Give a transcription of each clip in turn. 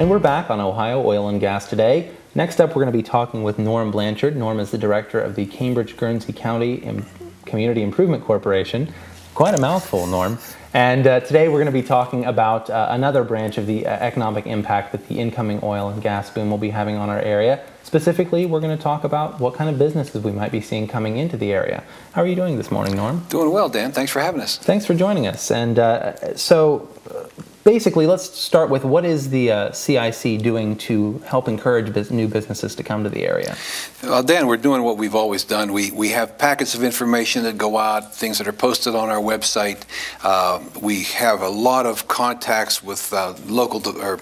And we're back on Ohio Oil and Gas today. Next up, we're going to be talking with Norm Blanchard. Norm is the director of the Cambridge-Guernsey County Community Improvement Corporation. Quite a mouthful, Norm. And today we're going to be talking about another branch of the economic impact that the incoming oil and gas boom will be having on our area. Specifically, we're going to talk about what kind of businesses we might be seeing coming into the area. How are you doing this morning, Norm? Doing well, Dan. Thanks for having us. Thanks for joining us. And basically, let's start with what is the CIC doing to help encourage new businesses to come to the area? Well, Dan, we're doing what we've always done. We have packets of information that go out, things that are posted on our website. We have a lot of contacts with local or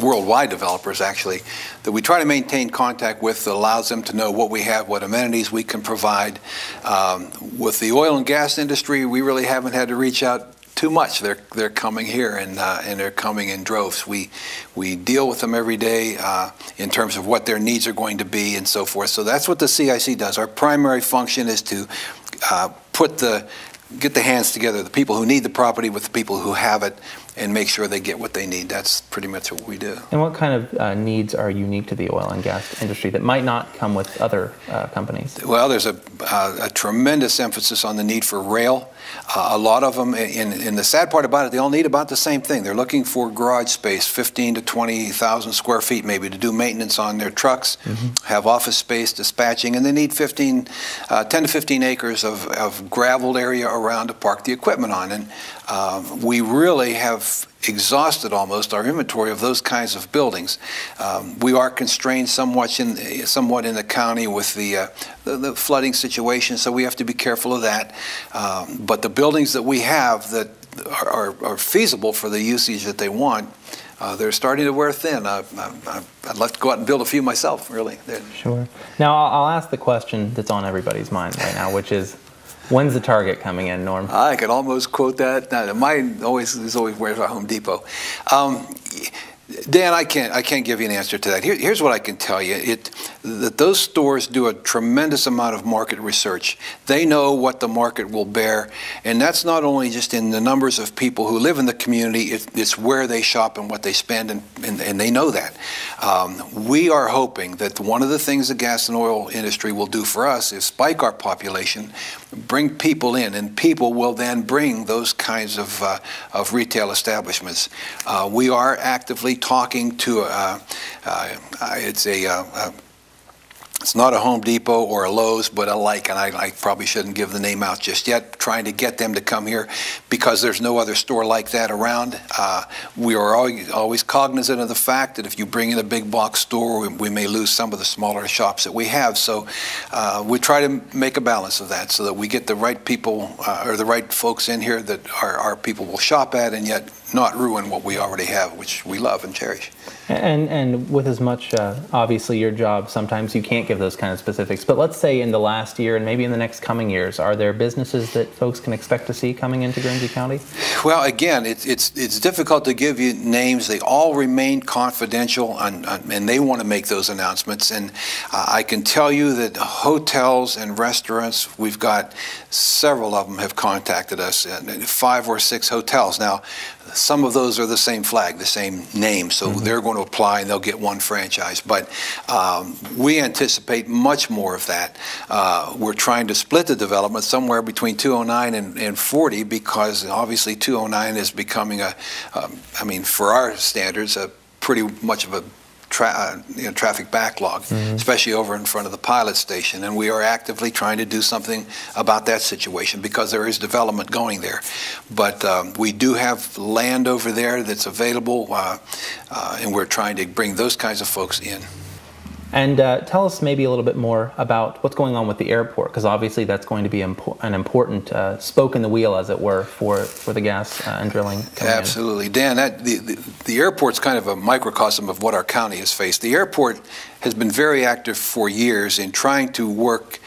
worldwide developers, actually, that we try to maintain contact with that allows them to know what we have, what amenities we can provide. With the oil and gas industry, we really haven't had to reach out too much. They're coming here and they're coming in droves. We deal with them every day in terms of what their needs are going to be and so forth. So that's what the CIC does. Our primary function is to get the hands together, the people who need the property with the people who have it, and make sure they get what they need. That's pretty much what we do. And what kind of needs are unique to the oil and gas industry that might not come with other companies? Well, there's a tremendous emphasis on the need for rail. A lot of them, and the sad part about it, they all need about the same thing. They're looking for garage space, 15 to 20,000 square feet maybe, to do maintenance on their trucks, have office space, dispatching, and they need 10 to 15 acres of graveled area around to park the equipment on. And we really have exhausted almost our inventory of those kinds of buildings. We are constrained somewhat in the county with the flooding situation, so we have to be careful of that. But the buildings that we have that are feasible for the usage that they want, they're starting to wear thin. I'd like to go out and build a few myself, really. Sure. Now, I'll ask the question that's on everybody's mind right now, which is, when's the target coming in, Norm? I could almost quote that. Now, mine is always where's our Home Depot. Dan, I can't give you an answer to that. Here's what I can tell you. That those stores do a tremendous amount of market research. They know what the market will bear, and that's not only just in the numbers of people who live in the community, it's where they shop and what they spend, and they know that. We are hoping that one of the things the gas and oil industry will do for us is spike our population, bring people in, and people will then bring those kinds of retail establishments. We are actively talking to it's not a Home Depot or a Lowe's, but a like, and I probably shouldn't give the name out just yet, trying to get them to come here because there's no other store like that around. We are always cognizant of the fact that if you bring in a big box store, we may lose some of the smaller shops that we have. So we try to make a balance of that so that we get the right people or the right folks in here that our people will shop at and yet not ruin what we already have, which we love and cherish. And with as much, obviously your job, sometimes you can't give those kind of specifics, but let's say in the last year and maybe in the next coming years, are there businesses that folks can expect to see coming into Guernsey County? Well, again, it's difficult to give you names. They all remain confidential, and they want to make those announcements. And I can tell you that hotels and restaurants, we've got several of them have contacted us, 5 or 6 hotels. Now, some of those are the same flag, the same name, so they're going to apply and they'll get one franchise. But we anticipate much more of that. We're trying to split the development somewhere between 209 and 40 because obviously 209 is becoming for our standards, pretty much of a traffic backlog, especially over in front of the pilot station, and we are actively trying to do something about that situation because there is development going there. But we do have land over there that's available, and we're trying to bring those kinds of folks in. And tell us maybe a little bit more about what's going on with the airport, because obviously that's going to be an important spoke in the wheel, as it were, for the gas and drilling. Absolutely. Dan, the airport's kind of a microcosm of what our county has faced. The airport has been very active for years in trying to work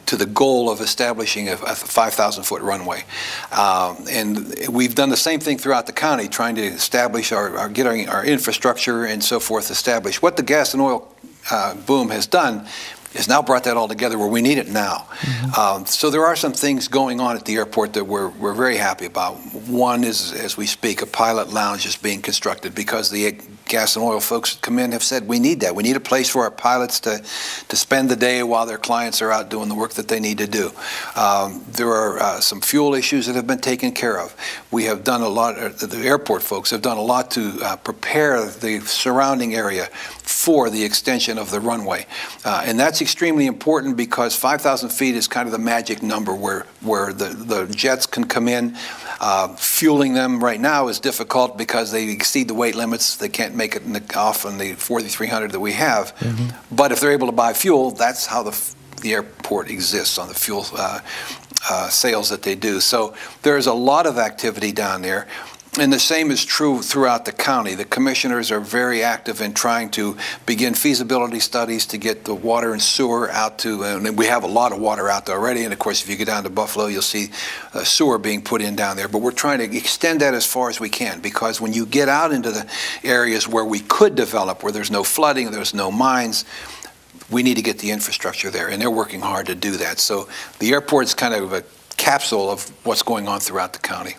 to the goal of establishing a 5,000-foot runway. And we've done the same thing throughout the county, trying to establish getting our infrastructure and so forth established. What the gas and oil boom has done is now brought that all together where we need it now. So there are some things going on at the airport that we're very happy about. One is, as we speak, a pilot lounge is being constructed because the gas and oil folks that come in have said, we need that. We need a place for our pilots to spend the day while their clients are out doing the work that they need to do. There are some fuel issues that have been taken care of. We have done a lot, the airport folks have done a lot to prepare the surrounding area for the extension of the runway. And that's extremely important because 5,000 feet is kind of the magic number where the jets can come in. Fueling them right now is difficult because they exceed the weight limits. They can't make it off on the 4,300 that we have. But if they're able to buy fuel, that's how the airport exists, on the fuel sales that they do. So there's a lot of activity down there. And the same is true throughout the county. The commissioners are very active in trying to begin feasibility studies to get the water and sewer out to, and we have a lot of water out there already. And of course, if you go down to Buffalo, you'll see sewer being put in down there. But we're trying to extend that as far as we can, because when you get out into the areas where we could develop, where there's no flooding, there's no mines, we need to get the infrastructure there. And they're working hard to do that. So the airport is kind of a capsule of what's going on throughout the county.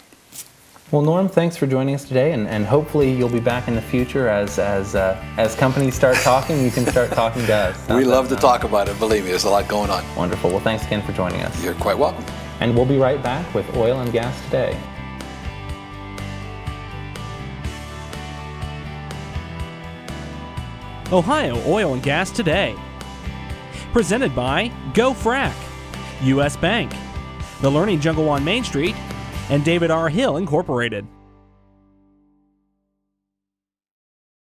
Well, Norm, thanks for joining us today, and hopefully you'll be back in the future as companies start talking. You can start talking to us. We love to talk about it. Believe me, there's a lot going on. Wonderful. Well, thanks again for joining us. You're quite welcome. And we'll be right back with Oil and Gas Today. Ohio Oil and Gas Today. Presented by Go Frac, U.S. Bank, The Learning Jungle on Main Street, and David R. Hill Incorporated.